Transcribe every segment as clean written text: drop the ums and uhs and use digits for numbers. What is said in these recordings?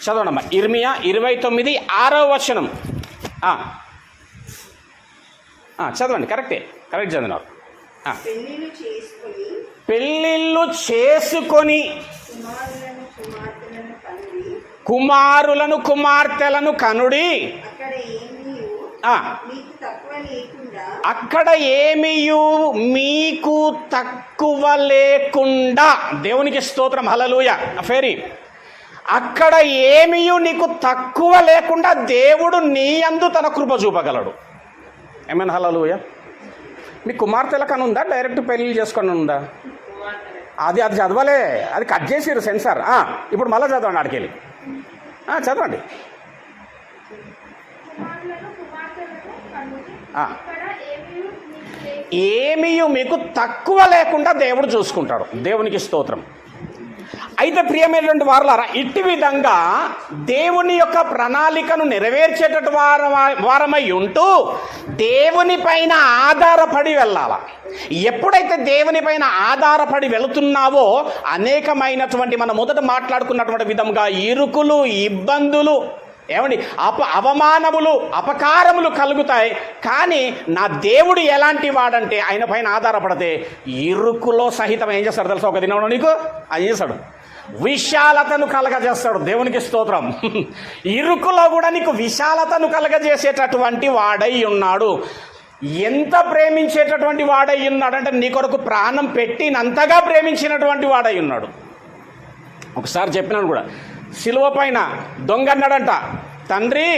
చదవండమ్మా. ఇర్మియా 29:6 చదవండి. కరెక్ట్ చదివినారు. పెళ్ళిళ్ళు చేసుకొని కుమారులను కుమార్తెలను కనుడి, అక్కడ ఏమియు మీకు తక్కువ లేకుండా, దేవునికి స్తోత్రం, హల్లెలూయా. ఫేరీ, అక్కడ ఏమియు నీకు తక్కువ లేకుండా దేవుడు నీ యందు తన కృప చూపగలడు. ఏమైనా హల్లెలూయా. మీ కుమార్తెలకు అని ఉందా, డైరెక్ట్ పెళ్ళి చేసుకొని ఉందా? అది చదవలే, అది కట్ చేసిరు సెన్సార్. ఇప్పుడు మళ్ళీ చదవండి, ఆడికెళ్ళి చదవండి. ఏమీ మీకు తక్కువ లేకుండా దేవుడు చూసుకుంటాడు. దేవునికి స్తోత్రం. అయితే ప్రియమైనటువంటి వారలారా, ఇట్టి విధంగా దేవుని యొక్క ప్రణాళికను నెరవేర్చేటటువంటి వారమై ఉంటూ దేవుని పైన ఆధారపడి వెళ్ళాల. ఎప్పుడైతే దేవుని పైన ఆధారపడి వెళుతున్నావో అనేకమైనటువంటి మనం మొదట మాట్లాడుకున్నటువంటి విధంగా ఇరుకులు, ఇబ్బందులు, ఏమండి, అవమానములు, అపకారములు కలుగుతాయి. కానీ నా దేవుడు ఎలాంటి వాడంటే ఆయన పైన ఆధారపడితే ఇరుకులో సహితం ఏం చేస్తాడు తెలుసా? ఒక దినంలో నీకు అది చేస్తాడు, విశాలతను కలగజేస్తాడు. దేవునికి స్తోత్రం. ఇరుకులో కూడా నీకు విశాలతను కలగజేసేటటువంటి వాడై ఉన్నాడు. ఎంత ప్రేమించేటటువంటి వాడై ఉన్నాడంటే నీ కొరకు ప్రాణం పెట్టినంతగా ప్రేమించినటువంటి వాడై ఉన్నాడు. ఒకసారి చెప్పినాను కూడా, సిలువ పైన దొంగ అన్నాడంట, తండ్రి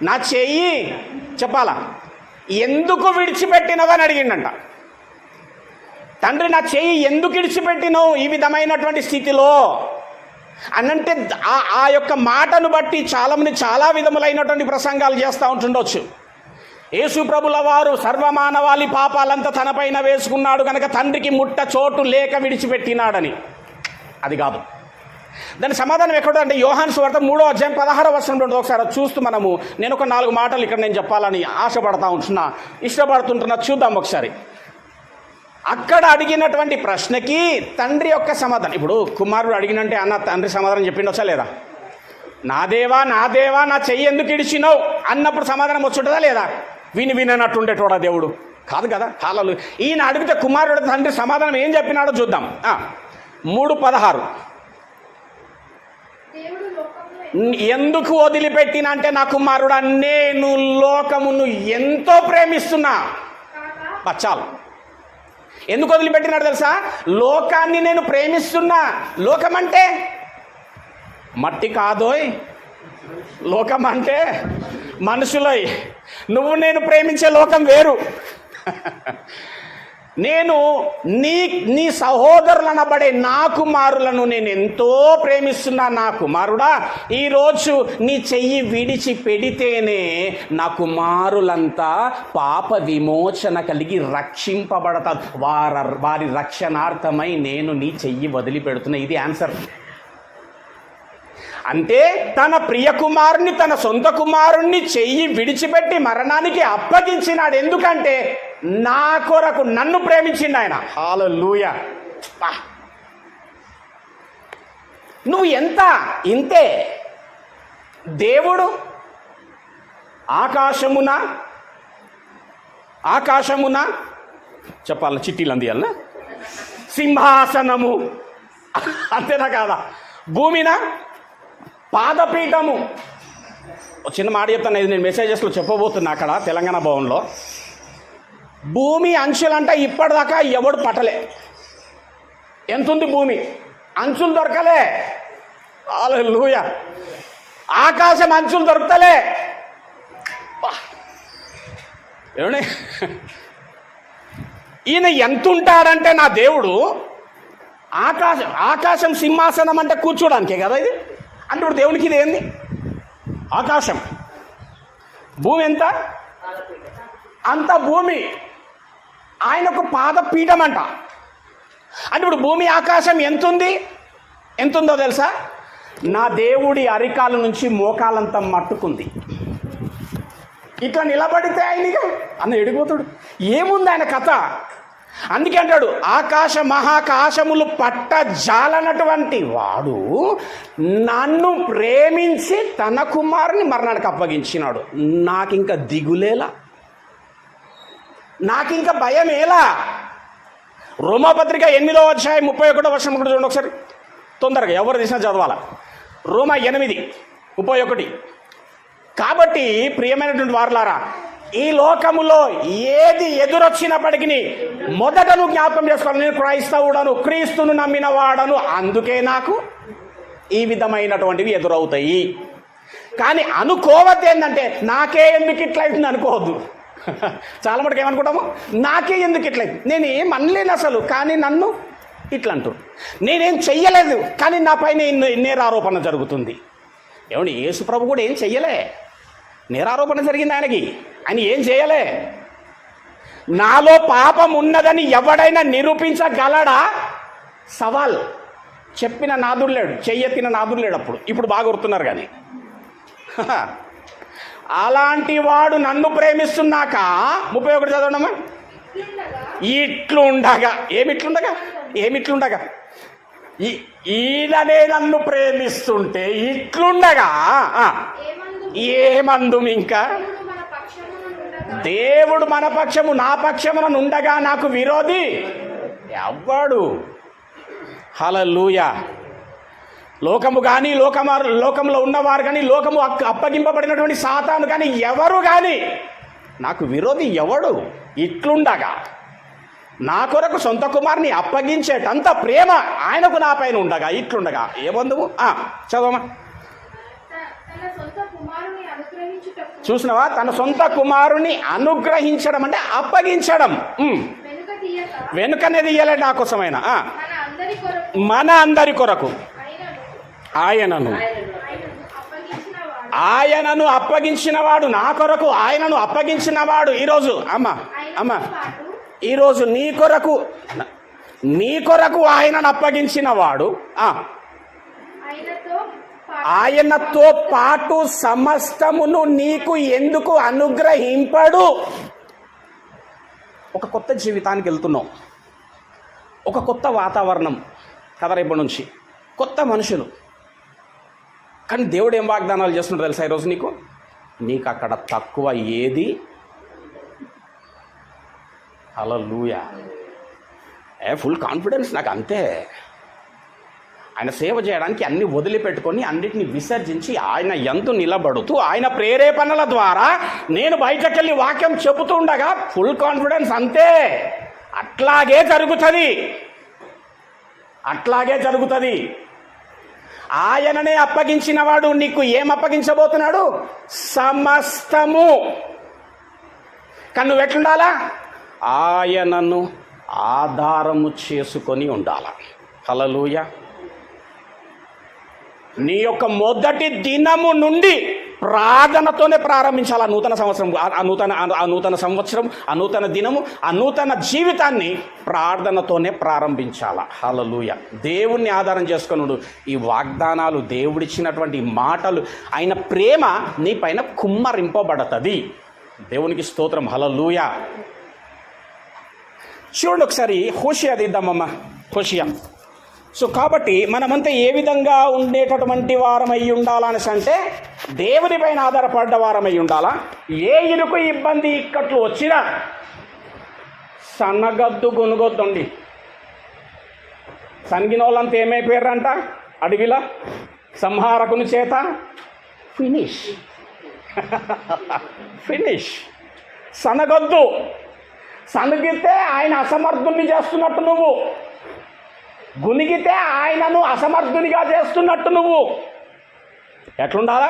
నా చెయ్యి చెప్పాలా ఎందుకు విడిచిపెట్టినవని అడిగిండంట. తండ్రి నా చెయ్యి ఎందుకు విడిచిపెట్టినవు ఈ విధమైనటువంటి స్థితిలో అనంటే ఆ యొక్క మాటను బట్టి చాలామంది చాలా విధములైనటువంటి ప్రసంగాలు చేస్తూ ఉంటుండొచ్చు. యేసు ప్రభుల వారు సర్వమానవాళి పాపాలంతా తనపైన వేసుకున్నాడు కనుక తండ్రికి ముట్ట చోటు లేక విడిచిపెట్టినాడని. అది కాదు. దాని సమాధానం ఎక్కడ అంటే యోహాను సువార్త 3:16 ఒకసారి చూస్తూ మనము, నేను ఒక 4 మాటలు ఇక్కడ నేను చెప్పాలని ఇష్టపడుతుంటున్నా. చూద్దాం ఒకసారి. అక్కడ అడిగినటువంటి ప్రశ్నకి తండ్రి యొక్క సమాధానం. ఇప్పుడు కుమారుడు అడిగినంటే అన్న తండ్రి సమాధానం చెప్పిండొచ్చా లేదా? నా దేవా నా దేవా నా చెయ్యి ఎందుకు ఇడిచినావు అన్నప్పుడు సమాధానం వచ్చుంటుందా లేదా? వినట్టుఉండేటోడా దేవుడు? కాదు కదా. హాలలు ఈయన అడిగితే కుమారుడు తండ్రి సమాధానం ఏం చెప్పినాడో చూద్దాం. 3:16 ఎందుకు వదిలిపెట్టిన అంటే నా కుమారుడా నేను లోకమును ఎంతో ప్రేమిస్తున్నా. చాలు. ఎందుకు వదిలిపెట్టినాడు తెలుసా? లోకాన్ని నేను ప్రేమిస్తున్నా. లోకం అంటే మట్టి కాదోయ్, లోకం అంటే మనుషులోయ్. నువ్వు నేను ప్రేమించే లోకం వేరు. నేను నీ సహోదరులనబడే నా కుమారులను నేను ఎంతో ప్రేమిస్తున్నా. నా కుమారుడా ఈరోజు నీ చెయ్యి విడిచి పెడితేనే నా కుమారులంతా పాప విమోచన కలిగి రక్షింపబడతారు. వారి రక్షణార్థమై నేను నీ చెయ్యి వదిలిపెడుతున్నా. ఇది ఆన్సర్. అంటే తన ప్రియ కుమారుని, తన సొంత కుమారుణ్ణి చెయ్యి విడిచిపెట్టి మరణానికి అప్పగించినాడు. ఎందుకంటే నా కొరకు నన్ను ప్రేమించిండు ఆయన. హల్లెలూయా. నువ్వు ఎంత ఇంతే. దేవుడు ఆకాశమున చెప్పాల చిట్టీలు అందియాలనా సింహాసనము, అంతేనా కాదా? భూమిన పాదపీఠము. చిన్న మాట చెప్తాను, ఇది నేను మెసేజెస్లో చెప్పబోతున్నా. అక్కడ తెలంగాణ భవన్లో భూమి అంచులంట ఇప్పటిదాకా ఎవడు పట్టలే. ఎంతుంది భూమి? అంచులు దొరకలే. హల్లెలూయా. ఆకాశం అంచులు దొరకలే. ఏమండి, ఈయన ఎంత ఉంటాడంటే నా దేవుడు ఆకాశం సింహాసనం అంటే కూర్చోడానికే కదా ఇది. అంటే ఇప్పుడు దేవునికి ఇది ఏంది? ఆకాశం. భూమి ఎంత? అంత భూమి ఆయనకు పాదపీఠం అంట. అంటే ఇప్పుడు భూమి ఆకాశం ఎంతుందో తెలుసా? నా దేవుడి అరికాల నుంచి మోకాలంత మట్టుకుంది. ఇట్లా నిలబడితే ఆయనగా అన్న ఎడిపోతాడు. ఏముంది ఆయన కథ? అందుకే అంటాడు, ఆకాశ మహాకాశములు పట్ట జాలనటువంటి వాడు నన్ను ప్రేమించి తన కుమారుని మరణానికి అప్పగించినాడు. నాకింక దిగులేలా, నాకింక భయమేలా. రోమాపత్రిక 8వ అధ్యాయం 31వ వచనం కూడా చూడండి ఒకసారి తొందరగా, ఎవరు తీసినా చదవాలా. రోమా 8:31. కాబట్టి ప్రియమైనటువంటి వారలారా, ఈ లోకములో ఏది ఎదురొచ్చినప్పటికీ మొదట నువ్వు జ్ఞాపకం చేసుకోవాలి, నేను క్రైస్తవుడను, క్రీస్తును నమ్మిన వాడను, అందుకే నాకు ఈ విధమైనటువంటివి ఎదురవుతాయి. కానీ అనుకోవద్దు ఏంటంటే నాకే ఎందుకు ఇట్లయితుంది అనుకోవద్దు. చాలా మటుకు ఏమనుకుంటాము, నాకే ఎందుకు ఇట్లయితుంది, నేనేం అనలేను అసలు, కానీ నన్ను ఇట్లా అంటారు. నేనేం చెయ్యలేదు కానీ నా పైన నేరారోపణ జరుగుతుంది. ఏమండి, యేసు ప్రభు కూడా ఏం చెయ్యలే, నేరారోపణ జరిగింది ఆయనకి, ఆయన ఏం చేయలే. నాలో పాపం ఉన్నదని ఎవడైనా నిరూపించగలడా? సవాల్. చెప్పిన నాదుడు లేడు, చెయ్యెత్తిన నాదుడు లేడు. ఇప్పుడు బాగా గుర్తున్నారు. కానీ అలాంటి వాడు నన్ను ప్రేమిస్తున్నాక 31 చదవడమ్మా. ఇట్లుండగా ఏమిట్లుండగా ఈయననే నన్ను ప్రేమిస్తుంటే ఇట్లుండగా ఏమందు ఇంకా దేవుడు మన పక్షము నా పక్షమున ఉండగా నాకు విరోధి ఎవ్వడు? హల్లెలూయా. లోకము కానీ లోకంలో ఉన్నవారు కానీ లోకము అప్పగింపబడినటువంటి సాతాను కానీ ఎవరు కానీ నాకు విరోధి ఎవడు? ఇట్లుండగా నా కొరకు సొంత కుమారుని అప్పగించేటంత ప్రేమ ఆయనకు నా పైన ఉండగా ఇట్లుండగా ఏ బంధువు? చదవమా. చూసినవా? తన సొంత కుమారుని అనుగ్రహించడం అంటే అప్పగించడం. వెనుకనేది ఇయ్యలే నా కోసమైనా, మన అందరి కొరకు ఆయనను అప్పగించినవాడు, నా కొరకు ఆయనను అప్పగించినవాడు. ఈరోజు ఈరోజు నీ కొరకు ఆయనను అప్పగించినవాడు ఆయనతో పాటు సమస్తమును నీకు ఎందుకు అనుగ్రహింపడు? ఒక కొత్త జీవితానికి వెళ్తున్నావు, ఒక కొత్త వాతావరణం కదా, రేపటి నుంచి కొత్త మనుషులు. కానీ దేవుడు ఏం వాగ్దానాలు చేస్తున్నాడు తెలుసా? ఈరోజు నీకు అక్కడ తక్కువ ఏది? హల్లెలూయా. ఫుల్ కాన్ఫిడెన్స్ నాకు, అంతే. ఆయన సేవ చేయడానికి అన్ని వదిలిపెట్టుకొని అన్నిటిని విసర్జించి ఆయన యందు నిలబడుతూ ఆయన ప్రేరేపణల ద్వారా నేను బయటకెళ్ళి వాక్యం చెబుతూ ఉండగా ఫుల్ కాన్ఫిడెన్స్, అంతే. అట్లాగే జరుగుతుంది. ఆయననే అప్పగించిన వాడు నీకు ఏం అప్పగించబోతున్నాడు? సమస్తము. కానీ నువ్వు ఎట్లుండాలా? ఆయనను ఆధారము చేసుకొని ఉండాల. హల్లెలూయా. నీ యొక్క మొదటి దినము నుండి ప్రార్థనతోనే ప్రారంభించాలి. నూతన సంవత్సరం, నూతన సంవత్సరం, నూతన దినము, నూతన జీవితాన్ని ప్రార్థనతోనే ప్రారంభించాల. హల్లెలూయా. దేవుణ్ణి ఆధారం చేసుకున్నాడు. ఈ వాగ్దానాలు, దేవుడిచ్చినటువంటి మాటలు, ఆయన ప్రేమ నీ పైన కుమ్మరింపబడుతుంది. దేవునికి స్తోత్రం. హల్లెలూయా. చూడండి ఒకసారి హోషియా తీద్దామమ్మా. హోషియా. సో కాబట్టి మనమంతా ఏ విధంగా ఉండేటటువంటి వారమై ఉండాలనేసి అంటే దేవుని పైన ఆధారపడ్డ వారమై ఉండాలా. ఏ ఇరుకు ఇబ్బంది ఇక్కట్లు వచ్చినా సన్నగద్దు గునుగొద్దండి. సనిగిన వాళ్ళంతా ఏమైపోయారంట అడవిలా సంహారకుని చేత ఫినిష్. సనగొద్దు. సనగితే ఆయన అసమర్థుని చేస్తున్నట్టు నువ్వు, గునిగితే ఆయనను అసమర్థునిగా చేస్తున్నట్టు నువ్వు. ఎట్లుండాలా?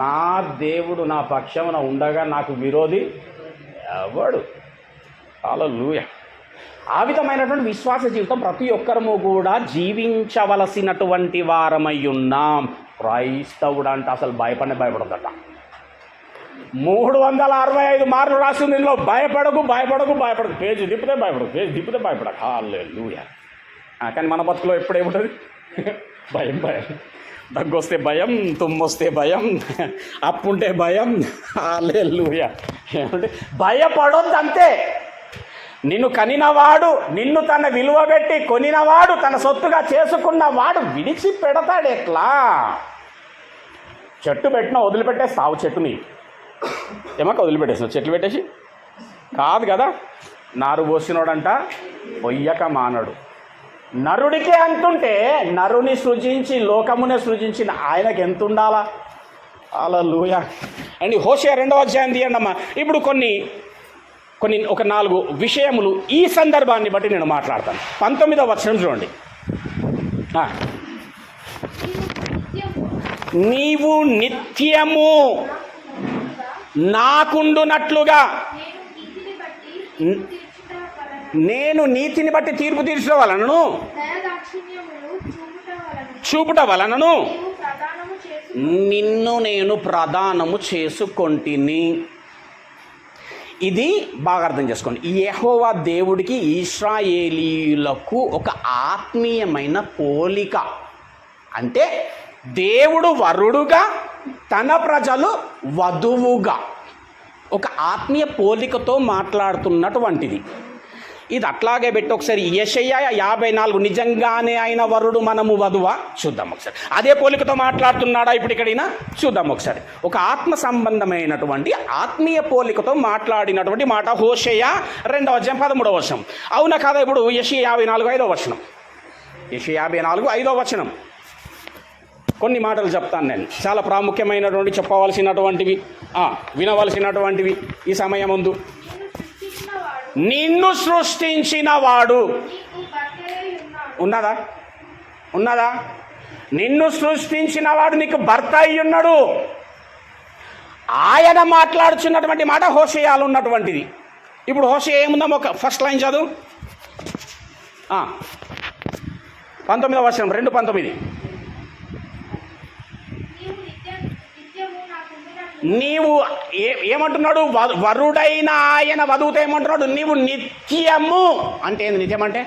నా దేవుడు నా పక్షమున ఉండగా నాకు విరోధి ఎవడు? హల్లెలూయా. ఆ విధమైనటువంటి విశ్వాస జీవితం ప్రతి ఒక్కరము కూడా జీవించవలసినటువంటి వారమై ఉన్నాం. క్రైస్తవుడు అంటే అసలు భయపడదట. 365 మార్లు రాసింది ఇందులో. భయపడకు. పేజీ తిప్పితే భయపడకు. హల్లెలూయా. కానీ మన బతుకులో ఎప్పుడేముంటుంది? భయం. దగ్గొస్తే భయం, తుమ్మొస్తే భయం, అప్పుంటే భయం. హల్లెలూయా. ఏమంటే భయపడొద్దు, అంతే. నిన్ను కనినవాడు, నిన్ను తన విలువ పెట్టి కొనినవాడు, తన సొత్తుగా చేసుకున్నవాడు విడిచిపెడతాడు ఎట్లా? చెట్టు పెట్టినా వదిలిపెట్టేస్తావు చెట్టుని. ఏమాక వదిలిపెట్టేస్తావు చెట్లు పెట్టేసి? కాదు కదా. నారు పోసినోడంట పొయ్యక మానడు. నరుడికే అంతుంటే నరుని సృజించి లోకమునే సృజించిన ఆయనకి ఎంత ఉండాలా? హల్లెలూయా. అండ్ హోషేయ 2వ అధ్యాయం తీయండి అమ్మా. ఇప్పుడు కొన్ని ఒక 4 విషయములు ఈ సందర్భాన్ని బట్టి నేను మాట్లాడతాను. 19వ వచనం చూడండి. నీవు నిత్యము నాకుండునట్లుగా నేను నీతిని బట్టి తీర్పు తీర్చడం వలనను చూపుట వలనను నిన్ను నేను ప్రదానము చేసుకొంటిని. ఇది బాగా అర్థం చేసుకోండి. యెహోవా దేవుడికి ఇశ్రాయేలీయులకు ఒక ఆత్మీయమైన పోలిక. అంటే దేవుడు వరుడుగా, తన ప్రజలు వధువుగా ఒక ఆత్మీయ పోలికతో మాట్లాడుతున్నటువంటిది. ఇది అట్లాగే పెట్టి ఒకసారి యెషయా 54 నిజంగానే ఆయన వరుడు మనము వధువా చూద్దాం ఒకసారి. అదే పోలికతో మాట్లాడుతున్నాడా ఇప్పుడు ఇక్కడైనా? చూద్దాం ఒకసారి. ఒక ఆత్మ సంబంధమైనటువంటి ఆత్మీయ పోలికతో మాట్లాడినటువంటి మాట హోషేయ 2వ అధ్యాయం 13వ వచనం. అవునా కాదా? ఇప్పుడు యెషయా 54 5వ వచనం. యెషయా 54 5వ వచనం. కొన్ని మాటలు చెప్తాను నేను, చాలా ప్రాముఖ్యమైనటువంటి చెప్పవలసినటువంటివి, వినవలసినటువంటివి ఈ సమయం ముందు. నిన్ను సృష్టించిన వాడు ఉన్నదా? నిన్ను సృష్టించిన వాడు నీకు భర్త అయి ఉన్నాడు. ఆయన మాట్లాడుచున్నటువంటి మాట హోషేయాలో ఉన్నటువంటిది. ఇప్పుడు హోషేయ ఏముందాం? ఒక ఫస్ట్ లైన్ చదువు. 19వ వచనం 2:19. నీవు ఏమంటున్నాడు? వరుడైన ఆయన వధువుతో ఏమంటున్నాడు? నీవు నిత్యము అంటే ఏంది? నిత్యం అంటే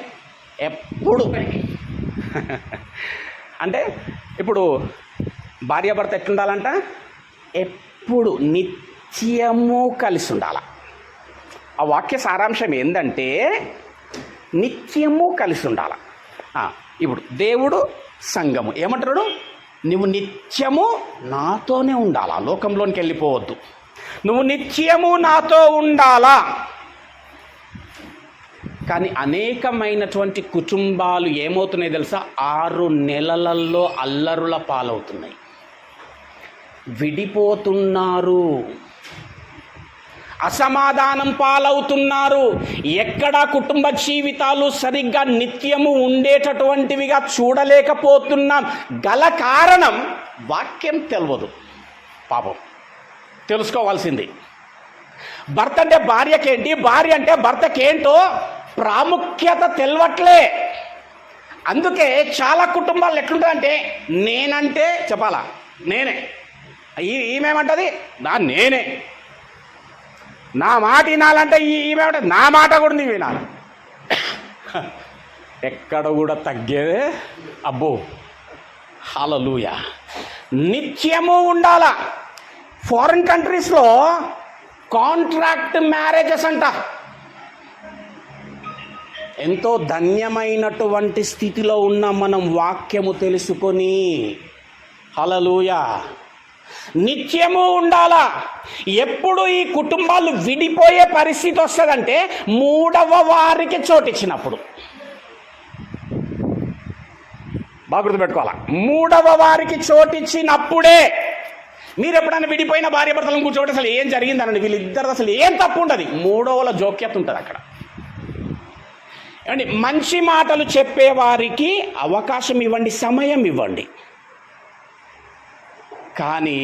ఎప్పుడు. అంటే ఇప్పుడు భార్యాభర్త ఎట్లుండాలంట? ఎప్పుడు నిత్యము కలిసి ఉండాల. ఆ వాక్య సారాంశం ఏంటంటే నిత్యము కలిసి ఉండాల. ఇప్పుడు దేవుడు సంఘము ఏమంటున్నాడు? నువ్వు నిత్యము నాతోనే ఉండాలా, లోకంలోనికి వెళ్ళిపోవద్దు. నువ్వు నిత్యము నాతో ఉండాలా. కానీ అనేకమైనటువంటి కుటుంబాలు ఏమవుతున్నాయి తెలుసా? 6 నెలలలో అల్లరుల పాలవుతున్నాయి, విడిపోతున్నారు, అసమాధానం పాలవుతున్నారు. ఎక్కడా కుటుంబ జీవితాలు సరిగ్గా నిత్యము ఉండేటటువంటివిగా చూడలేకపోతున్నాం. గల కారణం వాక్యం తెలియదు. పాపం తెలుసుకోవాల్సింది. భర్త అంటే భార్యకేంటి, భార్య అంటే భర్తకేంటో ప్రాముఖ్యత తెలియట్లే. అందుకే చాలా కుటుంబాలు ఎట్లుంటుందంటే నేనంటే చెప్పాలా, నేనే, ఈమెమంటది నేనే, నా మాట వినాలంటే ఈమెమంటే నా మాట కూడా నీ వినాలి. ఎక్కడ కూడా తగ్గేదే అబ్బో. హల్లెలూయా. నిత్యము ఉండాలా. ఫారిన్ కంట్రీస్లో కాంట్రాక్ట్ మ్యారేజెస్ అంట. ఎంతో ధన్యమైనటువంటి స్థితిలో ఉన్న మనం వాక్యము తెలుసుకొని హల్లెలూయా నిత్యము ఉండాలా. ఎప్పుడు ఈ కుటుంబాలు విడిపోయే పరిస్థితి వస్తుందంటే 3వ వారికి చోటిచ్చినప్పుడు. బాగా గుర్తుపెట్టుకోవాలా, 3వ వారికి చోటిచ్చినప్పుడే. మీరు ఎప్పుడైనా విడిపోయిన భార్య భర్తలను కూర్చోబెట్టి అసలు ఏం జరిగిందనండి, వీళ్ళిద్దరు అసలు ఏం తప్పు ఉండదు, 3వల జోక్యత ఉంటుంది అక్కడ. ఏమండి, మంచి మాటలు చెప్పేవారికి అవకాశం ఇవ్వండి, సమయం ఇవ్వండి. కానీ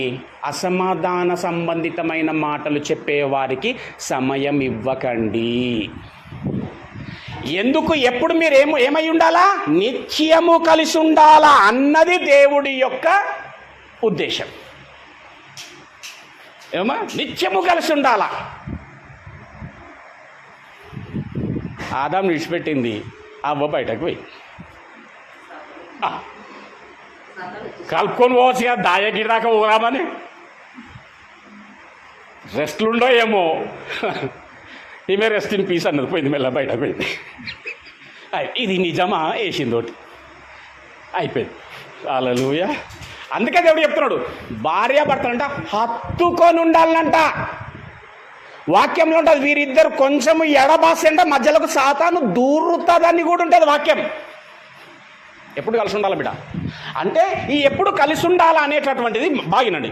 అసమాధాన సంబంధితమైన మాటలు చెప్పేవారికి సమయం ఇవ్వకండి. ఎందుకు? ఎప్పుడు మీరు ఏమై ఉండాలా? నిత్యము కలిసి ఉండాలా అన్నది దేవుడి యొక్క ఉద్దేశం. ఏమా? నిత్యము కలిసి ఉండాలా. ఆదాం విడిచిపెట్టింది, అవ్వ బయటకు పోయి కలుపుకొని పోవచ్చు కదా, దాయగిరి దాకా పోరామని. రెస్ట్లుండో ఏమో ఈమె రెస్ట్ ఇన్ పీస్ అన్నది, పోయింది, మెల్ల బయట పోయింది. ఇది నిజమా వేసిందోటి, అయిపోయింది. హల్లెలూయా. అందుకే దేవుడు చెప్తున్నాడు, భార్యాభర్తలంట హత్తుకొని ఉండాలంట. వాక్యంలో ఉంటుంది, వీరిద్దరు కొంచెం ఎడబాసంట మధ్యలోకి సాతాను దూరుతుందని కూడా ఉంటుంది వాక్యం. ఎప్పుడు కలిసి ఉండాలి బిడ్డ అంటే, ఈ ఎప్పుడు కలిసి ఉండాలా అనేటటువంటిది బాగినండి.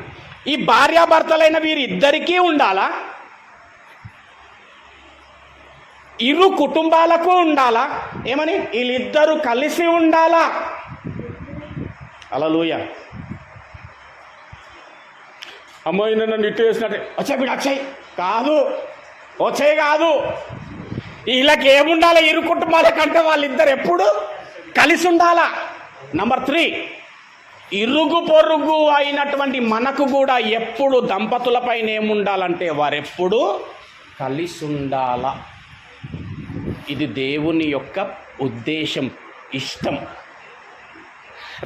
ఈ భార్యాభర్తలైన వీరిద్దరికీ ఉండాలా, ఇరు కుటుంబాలకు ఉండాలా, ఏమని వీళ్ళిద్దరూ కలిసి ఉండాలా. హల్లెలూయా. అమ్మాయి నన్ను ఇట్టు వేసినట్టే వచ్చాయి బిడ్డ, వచ్చాయి కాదు, వచ్చాయి కాదు, వీళ్ళకి ఏముండాలి, ఇరు కుటుంబాల కంటే వాళ్ళిద్దరు ఎప్పుడు కలిసి ఉండాలా. నంబర్ 3, ఇరుగు పొరుగు అయినటువంటి మనకు కూడా ఎప్పుడు దంపతులపైన ఏముండాలంటే వారెప్పుడు కలిసి ఉండాలా. ఇది దేవుని యొక్క ఉద్దేశం, ఇష్టం.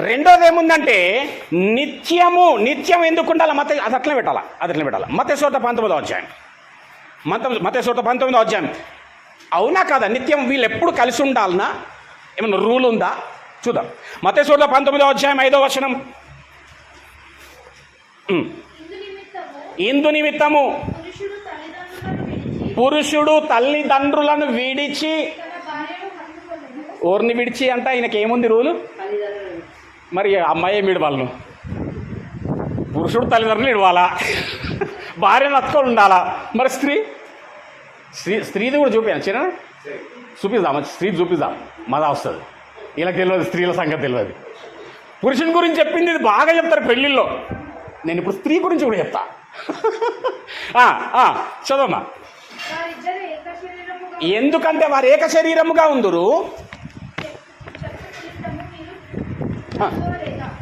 రెండోది ఏముందంటే నిత్యం ఎందుకు ఉండాలి, అది అట్లా పెట్టాలా. మత్తయి 19వ అధ్యాయం, మత్తయి 19వ అధ్యాయం. అవునా కాదా, నిత్యం వీళ్ళు ఎప్పుడు కలిసి ఉండాలనా, ఏమన్నా రూల్ ఉందా చూద్దాం. మత్తయి 19వ అధ్యాయం 5వ వచనం. ఇందు నిమిత్తము పురుషుడు తల్లిదండ్రులను విడిచి, ఓర్ని విడిచి అంటే ఆయనకి ఏముంది రూలు, మరి అమ్మాయి విడవాలను, పురుషుడు తల్లిదండ్రులు విడవాలా, భార్యను హత్తుకొని ఉండాలా. మరి స్త్రీది కూడా చూపించాను, చూపిద్దాం, స్త్రీ చూపిద్దాం, మజా వస్తుంది. వీళ్ళకి తెలియదు, స్త్రీల సంగతి తెలియదు. పురుషుని గురించి చెప్పింది ఇది బాగా చెప్తారు పెళ్ళిళ్ళలో. నేను ఇప్పుడు స్త్రీ గురించి కూడా చెప్తా. చదవమ్మా. ఎందుకంటే వారు ఏక శరీరముగా ఉందురు.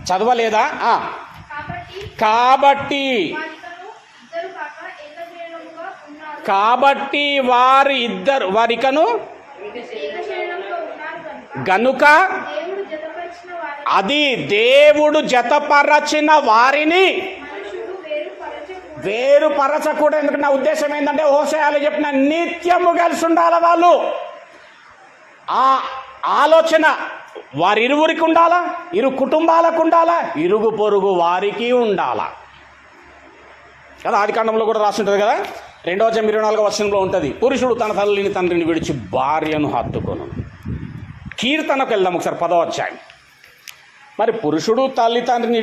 చదవలేదా? కాబట్టి వారికను గనుక అది దేవుడు జతపరచిన వారిని వేరుపరచకూడదు. ఎందుకంటే నా ఉద్దేశం ఏంటంటే, హోషేయలో చెప్పిన నిత్యము కలిసి ఉండాలి వాళ్ళు. ఆ ఆలోచన వారిరువురికి ఉండాలా, ఇరు కుటుంబాలకు ఉండాలా, ఇరుగు పొరుగు వారికి ఉండాలా కదా. ఆదికాండంలో కూడా రాసి ఉంటుంది కదా, 2వ అధ్యాయం 24వ వచనంలో ఉంటుంది, పురుషుడు తన తల్లిని తండ్రిని విడిచి భార్యను హత్తుకొను. కీర్తనకు వెళ్దాం ఒకసారి, 10వ అధ్యాయం. మరి పురుషుడు తల్లి తండ్రిని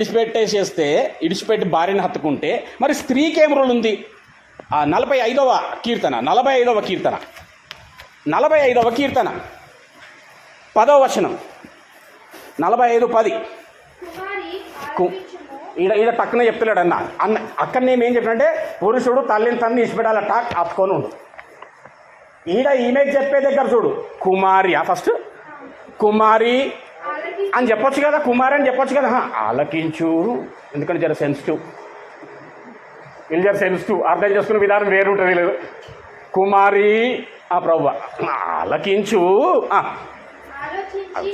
ఇడిచిపెట్టి భార్యను హత్తుకుంటే మరి స్త్రీకి ఏం రూల్ ఉంది? 45వ కీర్తన 10వ వచనం, 45:10. ఈడ టక్కున చెప్తున్నాడు అన్న అక్కడ నేనేం చెప్పినంటే, పురుషుడు తల్లిని తండ్రిని ఇడిచిపెట్టాల టాక్ హత్తుకొని ఉండు. ఈమె చెప్పే దగ్గర చూడు, కుమారి, ఫస్ట్ కుమారి అని చెప్పొచ్చు కదా, కుమారి అని చెప్పొచ్చు కదా. ఆలకించు, ఎందుకంటే జర సెన్సిటివ్, అర్థం చేసుకునే విధానం వేరుంటుంది. లేదు కుమారి ప్రభు ఆలకించు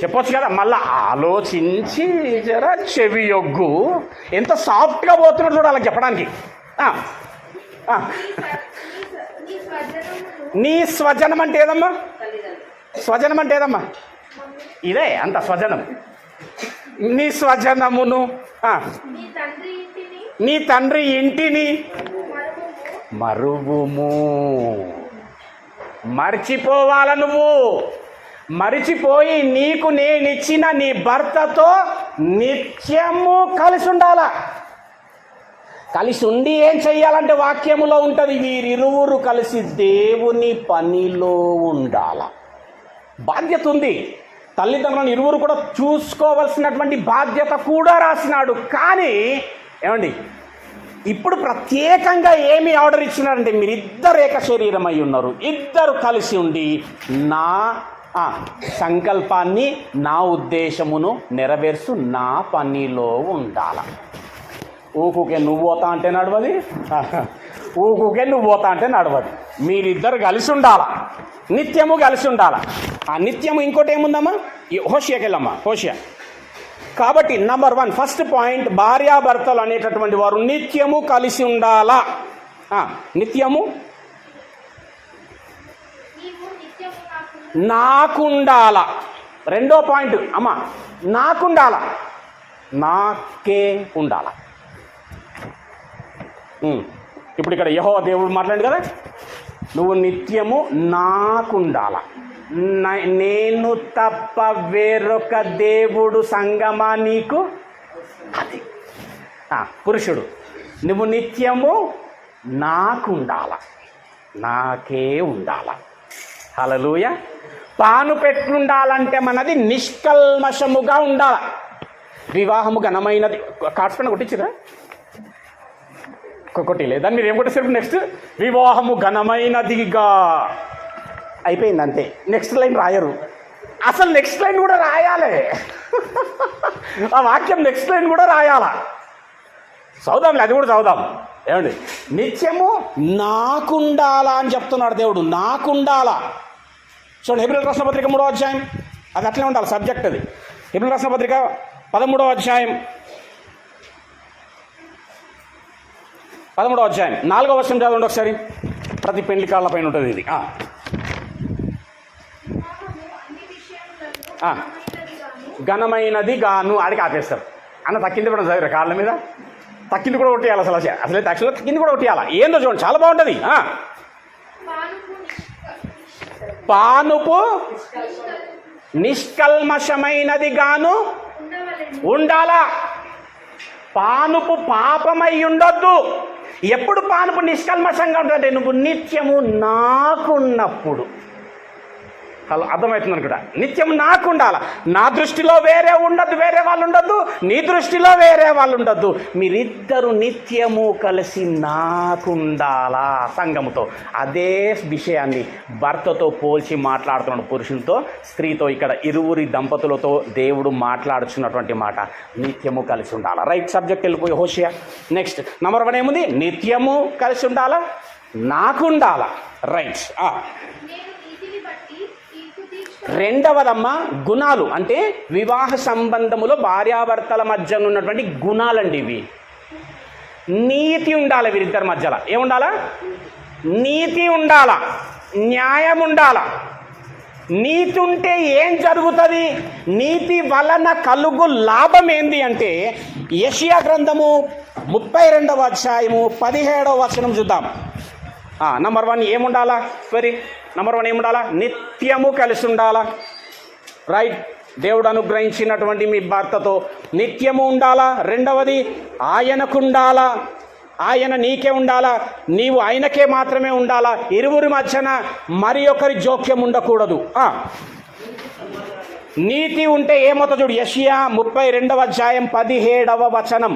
చెప్పొచ్చు కదా. మళ్ళీ ఆలోచించి జర చెవి యొగ్గు. ఎంత సాఫ్ట్గా పోతున్నాడు చూడు అలా చెప్పడానికి. నీ స్వజనం అంటే ఏదమ్మా? స్వజనం అంటే ఏదమ్మా? ఇదే అంత స్వజనం. నీ స్వజనమును, నీ తండ్రి ఇంటిని మరువుము. మర్చిపోవాల నువ్వు. మరిచిపోయి నీకు నేనిచ్చిన నీ భర్తతో నిత్యము కలిసి ఉండాలా. కలిసి ఉండి ఏం చెయ్యాలంటే వాక్యములో ఉంటుంది, వీరిరువురు కలిసి దేవుని పనిలో ఉండాల. బాధ్యత ఉంది. తల్లిదండ్రులను ఇరువురు కూడా చూసుకోవాల్సినటువంటి బాధ్యత కూడా రాసినాడు. కానీ ఏమండి, ఇప్పుడు ప్రత్యేకంగా ఏమి ఆర్డర్ ఇచ్చినారంటే, మీరిద్దరు ఏక శరీరం అయి ఉన్నారు, ఇద్దరు కలిసి ఉండి నా సంకల్పాన్ని, నా ఉద్దేశమును నెరవేర్చు నా పనిలో ఉండాల. ఊకుకే నువ్వు పోతా అంటే నడవది, ఊకుకే నువ్వు పోతా అంటే నడవది. మీరిద్దరు కలిసి ఉండాల, నిత్యము కలిసి ఉండాల. ఆ నిత్యము ఇంకోటి ఏముందమ్మా? హోషియాకి వెళ్ళమ్మా, హోషియా. కాబట్టి నంబర్ 1 ఫస్ట్ పాయింట్, భార్యాభర్తలు అనేటటువంటి వారు నిత్యము కలిసి ఉండాలా. నిత్యము నాకుండాల. రెండో పాయింట్ అమ్మ, నాకుండాల, నాకే ఉండాల. ఇప్పుడు ఇక్కడ యెహోవా దేవుడు మాట్లాడు కదా, నువ్వు నిత్యము నాకుండాల, నేను తప్ప వేరొక దేవుడు సంగమా నీకు. అది పురుషుడు, నువ్వు నిత్యము నాకుండాల, నాకే ఉండాల. హల్లెలూయా. పాను పెట్లుండాలంటే మనది నిష్కల్మషముగా ఉండాల. వివాహము ఘనమైనది. కాడ్చుకొని కొట్టించిరా, కొట్టిలేదా? మీరు ఏం కొట్టేసారు? నెక్స్ట్, వివాహము ఘనమైనదిగా అయిపోయింది అంతే. నెక్స్ట్ లైన్ రాయరు. అసలు నెక్స్ట్ లైన్ కూడా రాయాలి. ఆ వాక్యం నెక్స్ట్ లైన్ కూడా రాయాలా. చదువుదాంలే, అది కూడా చదువుదాం. ఏమండి, నిత్యము నాకుండాలా అని చెప్తున్నాడు దేవుడు, నాకుండాలా. చూడండి, హెబ్రీయులకు రాసిన పత్రిక 3వ అధ్యాయం, అది అట్లే ఉండాలి సబ్జెక్ట్. అది హెబ్రీయులకు రాసిన పత్రిక 13వ అధ్యాయం 4వ వచనం చదవండి ఒకసారి. ప్రతి పెళ్లి కాళ్ళ పైన ఉంటుంది ఇది. ఘనమైనది గాను ఆడికి ఆపేస్తారు అన్న. తక్కింది కూడా చదివారు కాళ్ళ మీద, తక్కింది కూడా కొట్టేయాలి. అసలే యాక్చువల్గా తక్కింది కూడా కొట్టేయాలి. ఏందో చూడండి, చాలా బాగుంటుంది. పానుపు నిష్కల్మషమైనది గాను ఉండాలా. పానుపు పాపమై ఉండొద్దు. ఎప్పుడు పానుపు నిష్కల్మషంగా ఉంటుందంటే నువ్వు నిత్యము నాకున్నప్పుడు. అలా అర్థమవుతుంది అనుకుంటా. నిత్యం నాకు ఉండాలా. నా దృష్టిలో వేరే ఉండద్దు, వేరే వాళ్ళు ఉండొద్దు, నీ దృష్టిలో వేరే వాళ్ళు ఉండొద్దు. మీరిద్దరు నిత్యము కలిసి నాకుండాలా సంఘముతో. అదే విషయాన్ని భర్తతో పోల్చి మాట్లాడుతున్నాడు, పురుషునితో స్త్రీతో. ఇక్కడ ఇరువురి దంపతులతో దేవుడు మాట్లాడుచున్నటువంటి మాట నిత్యము కలిసి ఉండాలా. రైట్, సబ్జెక్ట్ వెళ్ళిపోయి హోషియా. నెక్స్ట్ నంబర్ 1 ఏముంది? నిత్యము కలిసి ఉండాలా, నాకుండాలా. రైట్. రెండవదమ్మ గుణాలు, అంటే వివాహ సంబంధములో భార్యాభర్తల మధ్య ఉన్నటువంటి గుణాలండి ఇవి. నీతి ఉండాలి వీరిద్దరి మధ్యలో. ఏముండాలా? నీతి ఉండాలా, న్యాయం ఉండాలా. నీతి ఉంటే ఏం జరుగుతుంది? నీతి వలన కలుగు లాభం ఏంది అంటే యెషయా గ్రంథము 32వ అధ్యాయము 17వ వచనం చూద్దాం. నంబర్ 1 ఏముండాలా? నంబర్ 1 ఏముండాలా? నిత్యము కలిసి ఉండాలా. రైట్, దేవుడు అనుగ్రహించినటువంటి మీ భర్తతో నిత్యము ఉండాలా. రెండవది ఆయనకు ఉండాలా, ఆయన నీకే ఉండాలా, నీవు ఆయనకే మాత్రమే ఉండాలా. ఇరువురి మధ్యన మరి ఒకరి జోక్యం ఉండకూడదు. నీతి ఉంటే ఏమవుతుంది చూడు, యెషయా 32వ అధ్యాయం 17వ వచనం.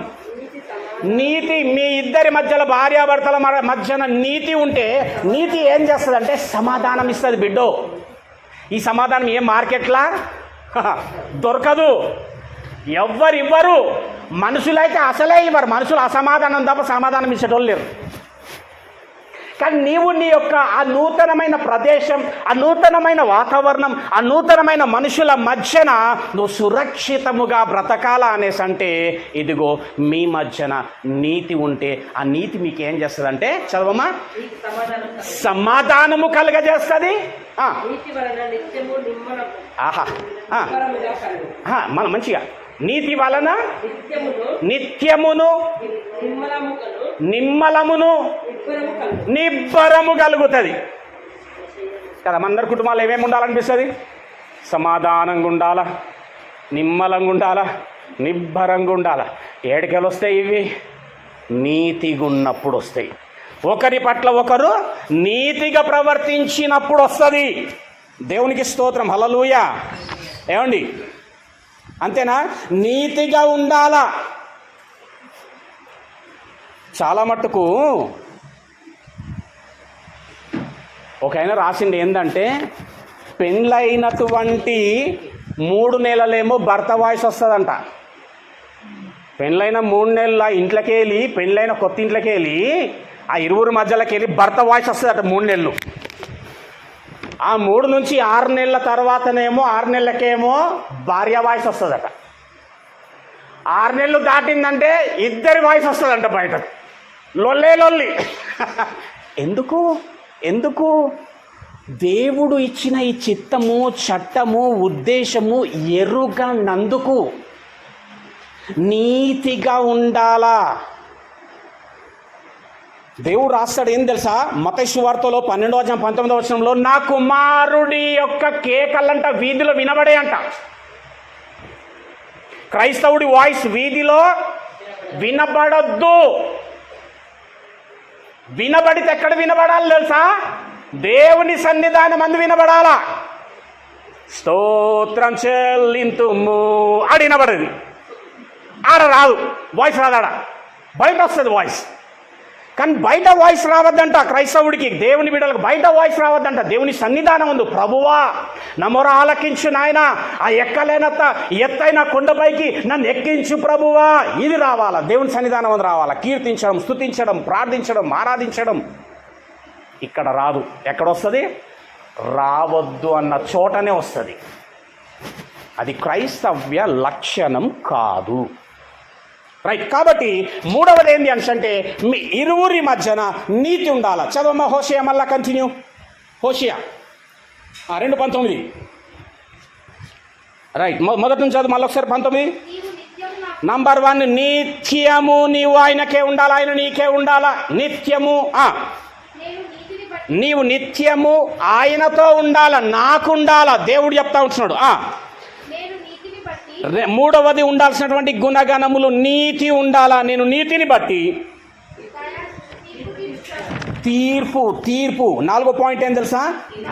నీతి, మీ ఇద్దరి మధ్యలో భార్యాభర్తల మధ్యన నీతి ఉంటే, నీతి ఏం చేస్తుంది? సమాధానం ఇస్తుంది బిడ్డో. ఈ సమాధానం ఏ మార్కెట్లా దొరకదు, ఎవ్వరివ్వరు. మనుషులైతే అసలే ఇవ్వరు. మనుషులు అసమాధానం తప్ప సమాధానం ఇచ్చేటోళ్ళు లేరు. కానీ నీవు నీ యొక్క ఆ నూతనమైన ప్రదేశం, ఆ నూతనమైన వాతావరణం, ఆ నూతనమైన మనుషుల మధ్యన నువ్వు సురక్షితముగా బ్రతకాలా అనేసి అంటే, ఇదిగో మీ మధ్యన నీతి ఉంటే ఆ నీతి మీకు ఏం చేస్తుంది? చదవమ్మా, సమాధానము కలుగజేస్తుంది. మన మంచిగా నీతి వలన నిత్యమును నిమ్మలమును నిబ్బరము కలుగుతుంది కదా. మనందరి కుటుంబాలు ఏమేమి ఉండాలనిపిస్తుంది? సమాధానంగా ఉండాలా, నిమ్మలంగా ఉండాలా, నిబ్బరంగా ఉండాలా. ఏడికలు వస్తాయి ఇవి? నీతిగా ఉన్నప్పుడు వస్తాయి. ఒకరి పట్ల ఒకరు నీతిగా ప్రవర్తించినప్పుడు వస్తుంది. దేవునికి స్తోత్రం, హల్లెలూయా. ఏమండి, అంతేనా? నీతిగా ఉండాలా. చాలా మట్టుకు ఒక ఆయన రాసింది ఏంటంటే, పెళ్ళైనటువంటి 3 నెలలేమో భర్త వాయిస్ వస్తుందంట. పెళ్ళైన 3 నెలల ఇంట్లోకి వెళ్ళి, పెళ్ళైన కొత్త ఇంట్లోకి వెళ్ళి ఆ ఇరువురు మధ్యలోకి వెళ్ళి భర్త వాయిస్ వస్తుందట 3 నెలలు. ఆ 3 నుంచి 6 నెలల తర్వాతనేమో 6 నెలలకేమో భార్య వాయిస్ వస్తుందట. 6 నెలలు దాటిందంటే ఇద్దరి వాయిస్ వస్తుందంట బయటకు. లొల్లి. ఎందుకు? దేవుడు ఇచ్చిన ఈ చిత్తము, చట్టము, ఉద్దేశము ఎరుగనందుకు నీతిగా ఉండాలా. దేవుడు రాస్తాడు ఏం తెలుసా, మత్తయి సువార్తలో 12:19 నా కుమారుడి యొక్క కేకలంట వీధిలో వినబడే అంట. క్రైస్తవుడి వాయిస్ వీధిలో వినబడద్దు. వినబడితే ఎక్కడ వినబడాలి తెలుసా? దేవుని సన్నిధానం అందు వినబడాలా. స్తోత్రం చెల్లింతుము ఆడ వినబడేది, ఆడ రాదు వాయిస్, రాదాడ బయట వస్తుంది వాయిస్. కానీ బయట వాయిస్ రావద్దంట క్రైస్తవుడికి, దేవుని బిడ్డలకు బయట వాయిస్ రావద్దంట. దేవుని సన్నిధానం ఉంది. ప్రభువా నా మొర ఆలకించు నాయన, ఆ ఎక్కలేనంత ఎత్తైన కొండపైకి నన్ను ఎక్కించు ప్రభువా, ఇది రావాలా. దేవుని సన్నిధానం అందు రావాలా. కీర్తించడం, స్తుతించడం, ప్రార్థించడం, ఆరాధించడం ఇక్కడ రాదు. ఎక్కడొస్తుంది? రావద్దు అన్న చోటనే వస్తుంది. అది క్రైస్తవ్య లక్షణం కాదు. రైట్. కాబట్టి మూడవది ఏంటి అంటే మీ ఇరువురి మధ్యన నీతి ఉండాలా. చదవమ్మా హోషేయ, మళ్ళా కంటిన్యూ. హోషేయ 2:19. రైట్, మొదటి నుంచి చదువు మళ్ళీ ఒకసారి 19. నంబర్ 1, నిత్యము నీవు ఆయనకే ఉండాలా, ఆయన నీకే ఉండాలా. నిత్యము నీవు నిత్యము ఆయనతో ఉండాలా, నాకు ఉండాలా. దేవుడు చెప్తా ఉంటున్నాడు. మూడవది ఉండాల్సినటువంటి గుణగణములు నీతి ఉండాలా. నేను నీతిని బట్టి తీర్పు. 4వ పాయింట్ ఏం తెలుసా?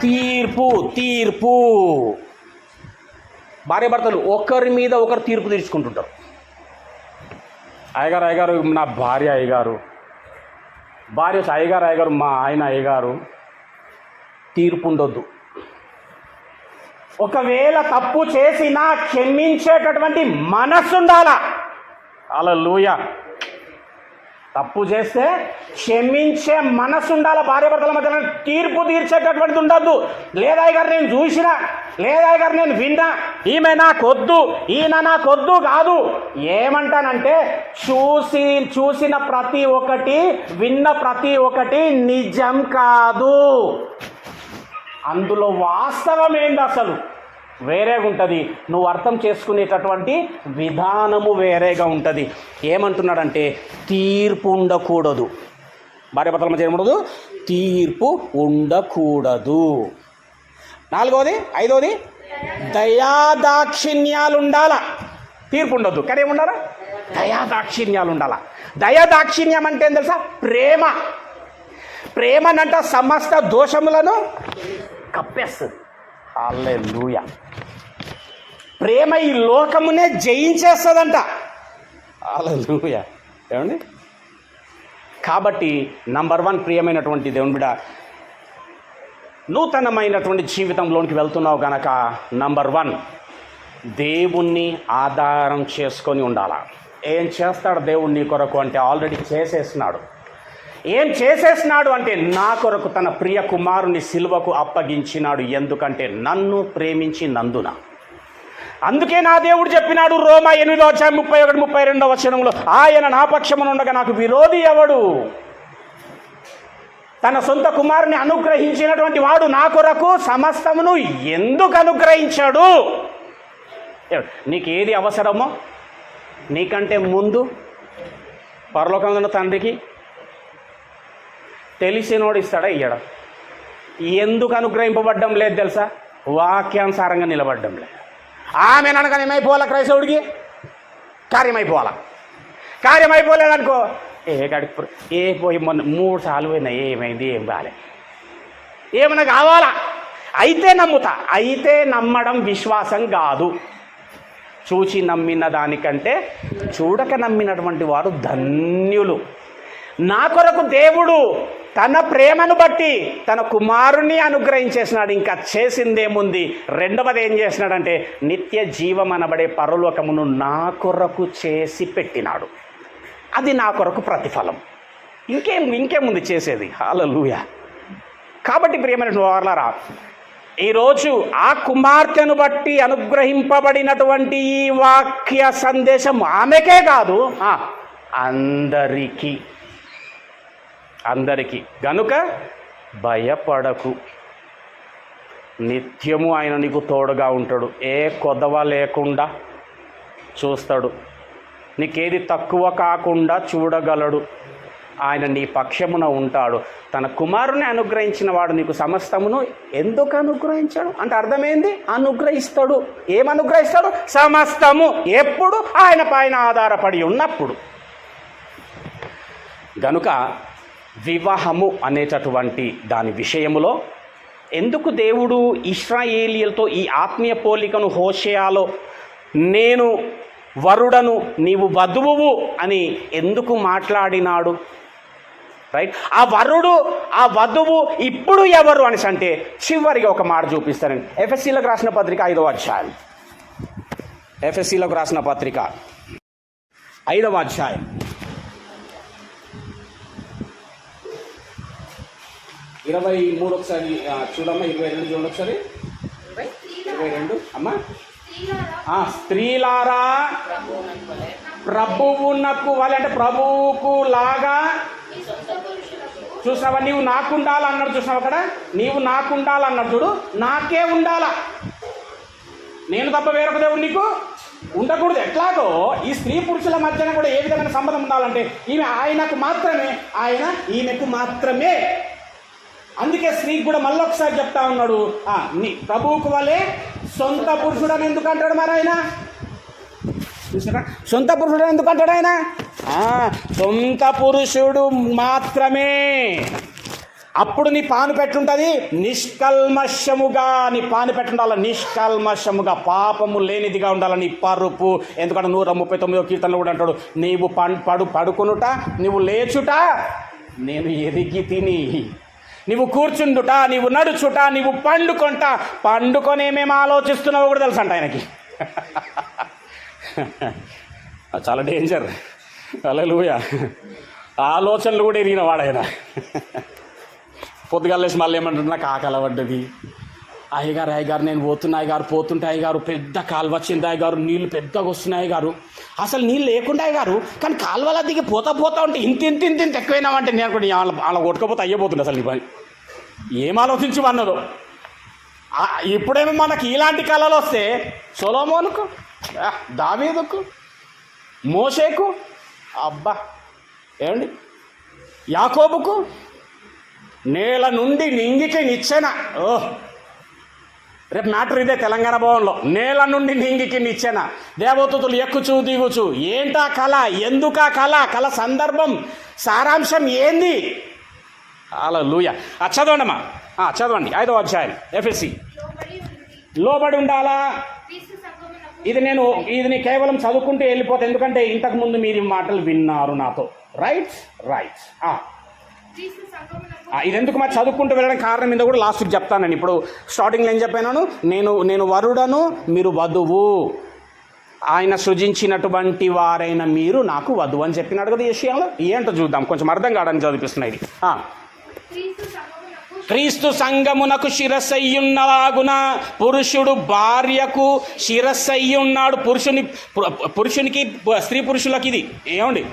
తీర్పు. భార్యాభర్తలు ఒకరి మీద ఒకరు తీర్పు తీర్చుకుంటుంటారు. అయ్యగారు నా భార్య అయ్యగారు, భార్య అయ్యగారు మా ఆయన అయ్యగారు. తీర్పు ఉండొద్దు. ఒకవేళ తప్పు చేసినా క్షమించేటటువంటి మనస్సు ఉండాలా. హల్లెలూయా. తప్పు చేస్తే క్షమించే మనస్సు ఉండాలా. భార్యాభర్తల మధ్య తీర్పు తీర్చేటటువంటిది ఉండద్దు. లేదా గారు నేను చూసినా, లేదా గారు నేను విన్నా, ఈమె నాకొద్దు, ఈయన నాకొద్దు కాదు. ఏమంటానంటే చూసిన ప్రతి ఒక్కటి, విన్న ప్రతి ఒక్కటి నిజం కాదు. అందులో వాస్తవం ఏంది అసలు వేరేగా ఉంటుంది. నువ్వు అర్థం చేసుకునేటటువంటి విధానము వేరేగా ఉంటుంది. ఏమంటున్నాడంటే తీర్పు ఉండకూడదు. భార్యాభర్తల మధ్య ఏముండదు? తీర్పు ఉండకూడదు. 4వది, 5వది దయాదాక్షిణ్యాలు ఉండాలా. తీర్పు ఉండొద్దు కానీ ఏముండాలా? దయాదాక్షిణ్యాలు ఉండాలా. దయాదాక్షిణ్యం అంటే ఏం తెలుసా? ప్రేమనంట సమస్త దోషములను కప్పేస్తుంది. హల్లెలూయా. ప్రేమ ఈ లోకమునే జయించేస్తుందంట. హల్లెలూయా. ఏమండి? కాబట్టి నంబర్ 1 ప్రియమైనటువంటి దేవుని బిడ్డ, నూతనమైనటువంటి జీవితంలోనికి వెళ్తున్నావు కనుక నంబర్ 1 దేవుణ్ణి ఆధారం చేసుకొని ఉండాలా. ఏం చేస్తాడు దేవుడు నీ కొరకు అంటే ఆల్రెడీ చేసేసినాడు. ఏం చేసేసినాడు అంటే నా కొరకు తన ప్రియ కుమారుని సిలువకు అప్పగించినాడు. ఎందుకంటే నన్ను ప్రేమించినందున. అందుకే నా దేవుడు చెప్పినాడు రోమా 8:31-32 ఆయన నా పక్షమునుండగా నాకు విరోధి ఎవడు? తన సొంత కుమారుని అనుగ్రహించినటువంటి వాడు నా కొరకు సమస్తమును ఎందుకు అనుగ్రహించాడు? నీకు ఏది అవసరమో నీకంటే ముందు పరలోకంలో ఉన్న తండ్రికి తెలిసినోడు ఇస్తాడా? ఇయ్యడా? ఎందుకు అనుగ్రహింపబడ్డం లేదు తెలుసా? వాక్యానుసారంగా నిలబడ్డం లేదు. ఆమె అనగానే ఏమైపోవాలా? క్రైస్తవుడికి కార్యమైపోలేదనుకో, పోయి మొన్న 3 సార్లు పోయినా ఏమైంది, ఏం కాలే, ఏమన్నా కావాలా? అయితే నమ్ముతా. అయితే నమ్మడం విశ్వాసం కాదు. చూచి నమ్మిన దానికంటే చూడక నమ్మినటువంటి వారు ధన్యులు. నా కొరకు దేవుడు తన ప్రేమను బట్టి తన కుమారుణ్ణి అనుగ్రహించేసినాడు. ఇంకా చేసిందేముంది? రెండవది ఏం చేసినాడంటే నిత్య జీవం అనబడే పరలోకమును నా కొరకు చేసి పెట్టినాడు. అది నా కొరకు ప్రతిఫలం. ఇంకేముంది చేసేది? హల్లెలూయా. కాబట్టి ప్రియమైన వారలారా, ఈరోజు ఆ కుమార్తెను బట్టి అనుగ్రహింపబడినటువంటి ఈ వాక్య సందేశం ఆమెకే కాదు, అందరికీ గనుక భయపడకు. నిత్యము ఆయన నీకు తోడుగా ఉంటాడు. ఏ కొదవ లేకుండా చూస్తాడు. నీకేది తక్కువ కాకుండా చూడగలడు. ఆయన నీ పక్షమున ఉంటాడు. తన కుమారుని అనుగ్రహించిన వాడు నీకు సమస్తమును ఎందుకు అనుగ్రహించాడు అంటే అర్థమైంది, అనుగ్రహిస్తాడు. ఏమనుగ్రహిస్తాడు? సమస్తము. ఎప్పుడు? ఆయన పైన ఆధారపడి ఉన్నప్పుడు. గనుక వివాహము అనేటటువంటి దాని విషయములో ఎందుకు దేవుడు ఇశ్రాయేలీయులతో ఈ ఆత్మీయ పోలికను హోషేయలో నేను వరుడను నీవు వధువువు అని ఎందుకు మాట్లాడినాడు? రైట్. ఆ వరుడు ఆ వధువు ఇప్పుడు ఎవరు అనేసి అంటే చివరిగా ఒక మాట చూపిస్తానండి. ఎఫెసీలకు రాసిన పత్రిక 5వ అధ్యాయం. ఎఫెసీలకు రాసిన పత్రిక 5వ అధ్యాయం 23 ఒకసారి చూడమ్మా. 22 చూడండి ఒకసారి. 22 అమ్మా. స్త్రీలారా ప్రభువునకు వలె అంటే ప్రభువుకు లాగా చూసావా, నీవు నాకుండాలన్నాడు. చూసావు అక్కడ, నీవు నాకుండాలన్నాడు. చూడు, నాకే ఉండాలా, నేను తప్ప వేరొక దేవుడు నీకు ఉండకూడదు. ఎట్లాగో ఈ స్త్రీ పురుషుల మధ్యన కూడా ఏ విధమైన సంబంధం ఉండాలంటే ఈమె ఆయనకు మాత్రమే, ఆయన ఈమెకు మాత్రమే. అందుకే స్త్రీకి కూడా మళ్ళీ ఒకసారి చెప్తా ఉన్నాడు, నీ ప్రభువుకు వలె సొంత పురుషుడు అని ఎందుకు అంటాడు మరి ఆయన? చూసారా, సొంత పురుషుడు ఎందుకు అంటాడు ఆయన? సొంత పురుషుడు మాత్రమే. అప్పుడు నీ పాను పెట్టుంటుంది నిష్కల్మషముగా. నీ పాను పెట్టుండాల నిష్కల్మషముగా, పాపము లేనిదిగా ఉండాల నీ పరుపు. ఎందుకంటే 139వ కీర్తనలో కూడా అంటాడు, నీవు పడుకొనుట, నీవు లేచుట నేను ఎరిగి తిని, నీవు కూర్చుండుట, నీవు నడుచుట, నీవు పండుకొంట. పండుకొని ఏమేమి ఆలోచిస్తున్నావో కూడా తెలుసు అంట ఆయనకి. చాలా డేంజర్. హల్లెలూయా. ఆలోచనలు కూడా ఎరిగిన వాడాయన. పొద్దుగాలేసి మళ్ళీ ఏమంటున్నా, నాకు ఆకలి పడ్డది అయ్యగారు నేను పోతున్నా అయ్యగారు, పోతుంటే అయ్యగారు పెద్ద కాలువ వచ్చింది అయ్యగారు, నీళ్ళు పెద్దగా వస్తున్నాయి అయ్యగారు, అసలు నీళ్ళు లేకుండా అయ్యగారు, కానీ కాలువలా దిగి పోతా ఉంటే ఇంత ఎక్కువైనామంటే నేను కూడా అలా కొట్టుకపోతే అయ్యబోతుంది. అసలు నీ పని ఏం ఆలోచించి అన్నదో. ఇప్పుడేమో మనకి ఇలాంటి కళలు వస్తే సొలొమోనుకు, దావీదుకు, మోషేకు, అబ్బా ఏమండి, యాకోబుకు నేల నుండి నింగికి నిచ్చెన. రేపు మ్యాటర్ ఇదే తెలంగాణ భవన్లో. నేల నుండి నింగికి నిచ్చెన, దేవదూతలు ఎక్కుచూ దిగుచు. ఏంటా కళ? ఎందుకా కళ సందర్భం, సారాంశం ఏంది? హల్లెలూయా. చదవండమ్మా, చదవండి. 5వ అధ్యాయం ఎఫెసీ. లోబడి ఉండాలా. ఇది నేను కేవలం చదువుకుంటూ వెళ్ళిపోతా, ఎందుకంటే ఇంతకుముందు మీరు మాటలు విన్నారు నాతో. రైట్. ఇది ఎందుకు మరి చదువుకుంటూ వెళ్ళడానికి కారణం మీద కూడా లాస్ట్కి చెప్తానండి. ఇప్పుడు స్టార్టింగ్లో ఏం చెప్పాను, నేను వరుడను, మీరు వధువు. ఆయన సృజించినటువంటి వారైన మీరు నాకు వధువు అని చెప్పినాడు కదా ఈ విషయంలో. ఏంటో చూద్దాం, కొంచెం అర్థం కావడానికి చదివిస్తున్నాయి. ఇది క్రీస్తు సంఘమునకు శిరస్సయ్యున్నలాగున పురుషుడు భార్యకు శిరస్సయ్యున్నాడు. పురుషునికి స్త్రీ పురుషులకి ఇది ఏమండి,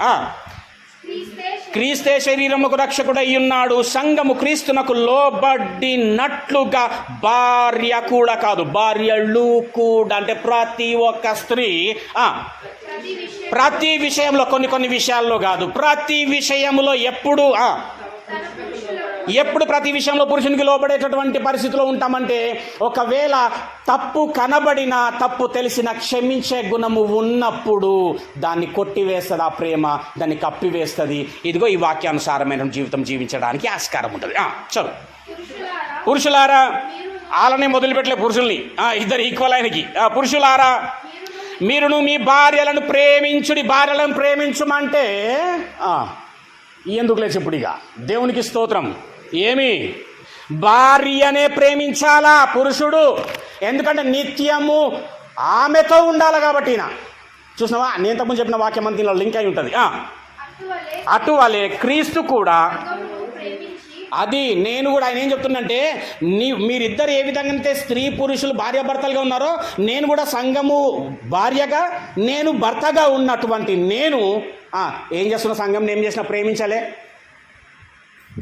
క్రీస్తే శరీరముకు రక్షకుడై ఉన్నాడు. సంఘము క్రీస్తునకు లోబడినట్లుగా భార్య కూడా కాదు, భార్యలు కూడా. అంటే ప్రతి ఒక్క స్త్రీ ప్రతి విషయంలో, కొన్ని విషయాల్లో కాదు, ప్రతి విషయంలో ఎప్పుడు ప్రతి విషయంలో పురుషునికి లోబడేటటువంటి పరిస్థితిలో ఉంటామంటే, ఒకవేళ తప్పు కనబడినా, తప్పు తెలిసిన క్షమించే గుణము ఉన్నప్పుడు దాన్ని కొట్టివేస్తుంది ఆ ప్రేమ, దాన్ని కప్పివేస్తుంది. ఇదిగో ఈ వాక్యానుసారమైన జీవితం జీవించడానికి ఆస్కారం ఉంటుంది. చలో పురుషులారా, వాళ్ళనే మొదలుపెట్టలే పురుషుల్ని, ఇద్దరు ఈక్వల్ ఆయనకి. పురుషులారా మీరును మీ భార్యలను ప్రేమించుడి. భార్యలను ప్రేమించమంటే ఎందుకు లేదు ఇప్పుడు ఇక దేవునికి స్తోత్రం. ఏమి భార్యనే ప్రేమించాలా పురుషుడు, ఎందుకంటే నిత్యము ఆమెతో ఉండాలి కాబట్టి. చూసినావా, నేను ఇంతకుముందు చెప్పిన వాక్యం అంతా లింక్ అయి ఉంటుంది. అటువలే క్రీస్తు కూడా, అది నేను కూడా ఆయన ఏం చెప్తున్నంటే, మీరిద్దరు ఏ విధంగా అయితే స్త్రీ పురుషులు భార్యాభర్తలుగా ఉన్నారో, నేను కూడా సంఘము భార్యగా, నేను భర్తగా ఉన్నటువంటి నేను ఏం చేస్తున్నా, సంఘం ఏం చేసినా ప్రేమించాలే.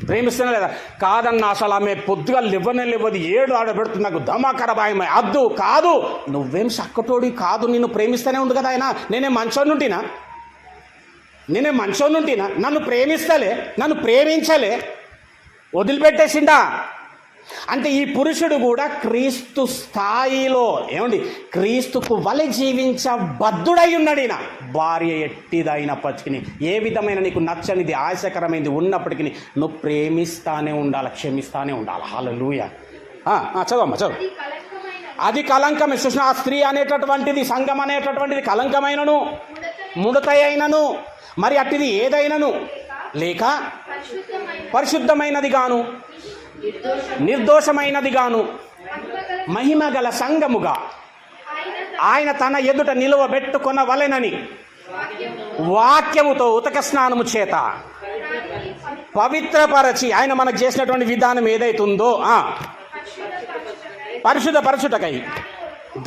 ప్రేమిస్తున్నా లేదా? కాదన్న, అసలు ఆమె పొద్దుగా లేవదు, ఏడు ఆడబెడుతుంది, నాకు దమాకరబాయమే అద్దు. కాదు, నువ్వేం చక్కటోడి కాదు, నిన్ను ప్రేమిస్తూనే ఉంది కదా ఆయన. నేనేం మంచోనుంటినా? నన్ను ప్రేమిస్తలే, నన్ను ప్రేమించలే, వదిలిపెట్టేసిండా? అంటే ఈ పురుషుడు కూడా క్రీస్తు స్థాయిలో ఏమండి క్రీస్తుకు వలె జీవించబద్ధుడై ఉన్నాడు. ఈయన భార్య ఎట్టిదైనప్పటికీ, ఏ విధమైన నీకు నచ్చనిది, ఆశకరమైనది ఉన్నప్పటికీ నువ్వు ప్రేమిస్తానే ఉండాలి, క్షమిస్తానే ఉండాలి. హల్లెలూయా. చదవమ్మా, చదువు. అది కలంకమే. చూసిన ఆ స్త్రీ అనేటటువంటిది, సంఘం అనేటటువంటిది కలంకమైనను, ముడతయైనను, మరి అట్టిది ఏదైనను లేక పరిశుద్ధమైనది గాను, నిర్దోషమైనది గాను, మహిమ గల సంఘముగా ఆయన తన ఎదుట నిలువబెట్టుకొనవలెనని వాక్యముతో ఉతక స్నానము చేత పవిత్రపరచి, ఆయన మనకు చేసినటువంటి విధానం ఏదైతుందో పరిశుద్ధపరచుటకై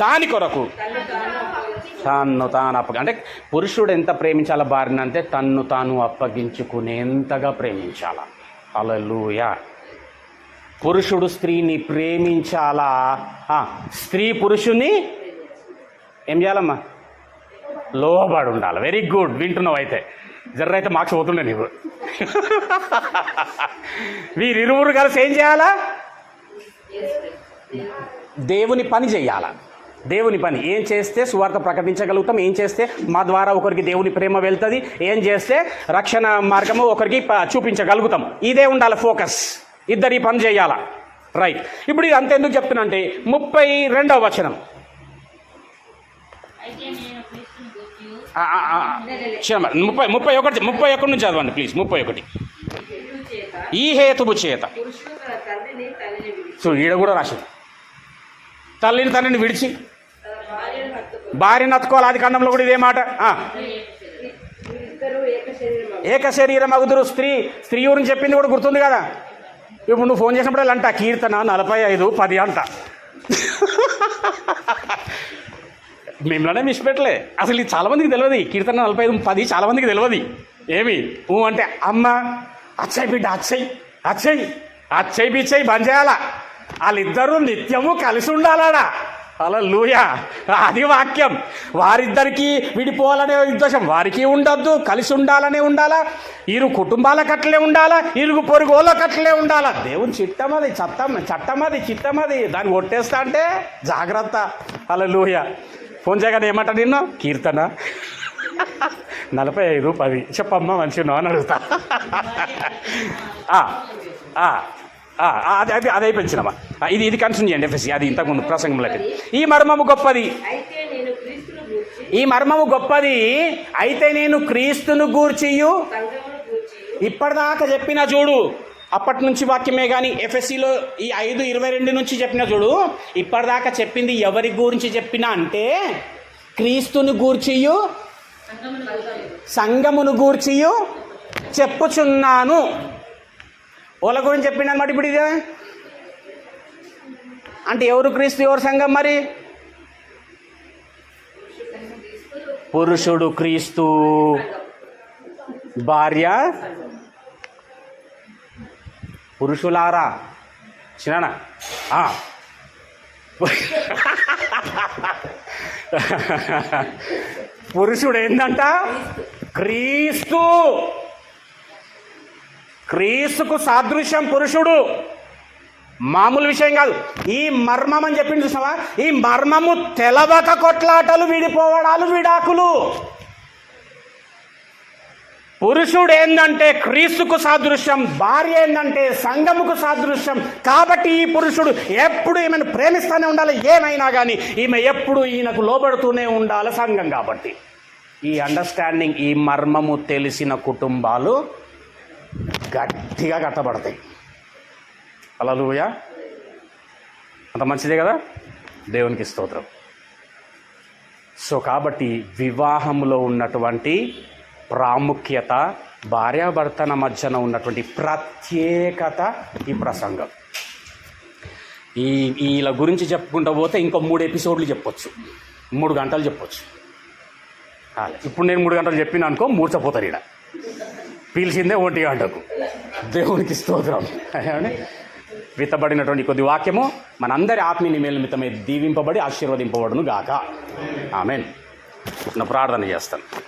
దాని కొరకు తన్ను తాను అంటే పురుషుడు ఎంత ప్రేమించాల భార్యను అంటే తన్ను తాను అప్పగించుకునేంతగా ప్రేమించాల. హల్లెలూయా. పురుషుడు స్త్రీని ప్రేమించాలా, స్త్రీ పురుషుని ఏం చేయాలమ్మా? లోబడి ఉండాలి. వెరీ గుడ్, వింటున్నావు అయితే. జర్రైతే మార్క్స్ పోతుండే నీవు. వీరిరువురు కలిసి ఏం చేయాలా? దేవుని పని చేయాలా. దేవుని పని ఏం చేస్తే సువార్త ప్రకటించగలుగుతాం, ఏం చేస్తే మా ద్వారా ఒకరికి దేవుని ప్రేమ వెళ్తుంది, ఏం చేస్తే రక్షణ మార్గము ఒకరికి చూపించగలుగుతాం. ఇదే ఉండాలి ఫోకస్. ఇద్దరు ఈ పని చేయాలా. రైట్. ఇప్పుడు ఇది అంతెందుకు చెప్తున్నా అంటే 32వ వచనం. క్షమ 31 నుంచి చదవండి ప్లీజ్. 31. ఈ హేతువు చేత. సో ఈడ కూడా రాసింది, తల్లిని తండ్రిని విడిచి భార్యను హత్తుకోవాలి. ఆది కాండంలో కూడా ఇదే మాట. ఏక శరీరం అగుదురు. స్త్రీ గురించి చెప్పింది కూడా గుర్తుంది కదా. ఇప్పుడు నువ్వు ఫోన్ చేసినప్పుడు అంట కీర్తన 45:10 అంట. మిమ్మల్నే మిషపెట్టలే. అసలు ఇది చాలామందికి తెలియదు. కీర్తన 45:10 చాలామందికి తెలియదు. ఏమి అంటే అమ్మ అచ్చయ్ బిడ్డ, అచ్చయ్ బిచ్చయ్ బంద్ చేయాలా. వాళ్ళిద్దరూ నిత్యము కలిసి ఉండాలడా. హల్లెలూయా. అది వాక్యం. వారిద్దరికీ విడిపోవాలనే ఉద్దేశం వారికి ఉండొద్దు, కలిసి ఉండాలనే ఉండాలా. ఇరు కుటుంబాలకు అట్లే ఉండాలా, ఇరుగు పొరుగు వాళ్ళకి అట్లే ఉండాలా. దేవుని చట్టం అది చిత్తం అది. దాన్ని కొట్టేస్తా అంటే జాగ్రత్త. హల్లెలూయా. ఫోన్ చేయగానే ఏమంటా నిన్ను? కీర్తన 45:10 చెప్పమ్మా మంచిగా అని అడుగుతా. అది అయిపోయించినమ్మా. ఇది కంటిన్యూ చేయండి ఎఫ్ఎస్సి. అది ఇంతకుముందు ప్రసంగంలోకి. ఈ మర్మము గొప్పది అయితే నేను క్రీస్తును గూర్చియు ఇప్పటిదాకా చెప్పిన చూడు. అప్పటి నుంచి వాక్యమే కానీ ఎఫ్ఎస్సిలో ఈ 5:22 నుంచి చెప్పిన చూడు. ఇప్పటిదాకా చెప్పింది ఎవరి గురించి చెప్పినా అంటే క్రీస్తును గూర్చియు సంఘమును గూర్చియు చెప్పుచున్నాను. వాళ్ళ గురించి చెప్పిండు అనమాట. ఇప్పుడు ఇదే అంటే ఎవరు క్రీస్తు, ఎవరు సంఘం? మరి పురుషుడు క్రీస్తు, భార్య పురుషులారా. చిన్న పురుషుడు ఏందంట? క్రీస్తుకు సాదృశ్యం పురుషుడు. మామూలు విషయం కాదు. ఈ మర్మం అని చెప్పింది చూసావా? ఈ మర్మము తెలవక కొట్లాటలు, విడిపోవడాలు, విడాకులు. పురుషుడు ఏందంటే క్రీస్తుకు సాదృశ్యం, భార్య ఏందంటే సంఘముకు సాదృశ్యం. కాబట్టి ఈ పురుషుడు ఎప్పుడు ఈమెను ప్రేమిస్తూనే ఉండాలి. ఏమైనా కానీ ఈమె ఎప్పుడు ఈయనకు లోబడుతూనే ఉండాలి, సంఘం కాబట్టి. ఈ అండర్స్టాండింగ్, ఈ మర్మము తెలిసిన కుటుంబాలు గట్టిగా కట్టబడతాయి. హల్లెలూయా. అంత మంచిదే కదా, దేవునికి స్తోత్రం. సో కాబట్టి వివాహంలో ఉన్నటువంటి ప్రాముఖ్యత, భార్యాభర్తల మధ్యన ఉన్నటువంటి ప్రత్యేకత ఈ ప్రసంగం. వీళ్ళ గురించి చెప్పుకుంటూ పోతే ఇంకో 3 ఎపిసోడ్లు చెప్పొచ్చు, 3 గంటలు చెప్పొచ్చు. ఇప్పుడు నేను 3 గంటలు చెప్పిన అనుకో మూర్చపోతారు. ఈడ పీల్చిందే 1 గంటకు. దేవునికి స్తోత్రం. విత్తబడినటువంటి కొద్ది వాక్యము మనందరి ఆత్మీయ మేలు నిమిత్తమై దీవింపబడి ఆశీర్వదింపబడును గాక. ఆమేన్. నా ప్రార్థన చేస్తాను.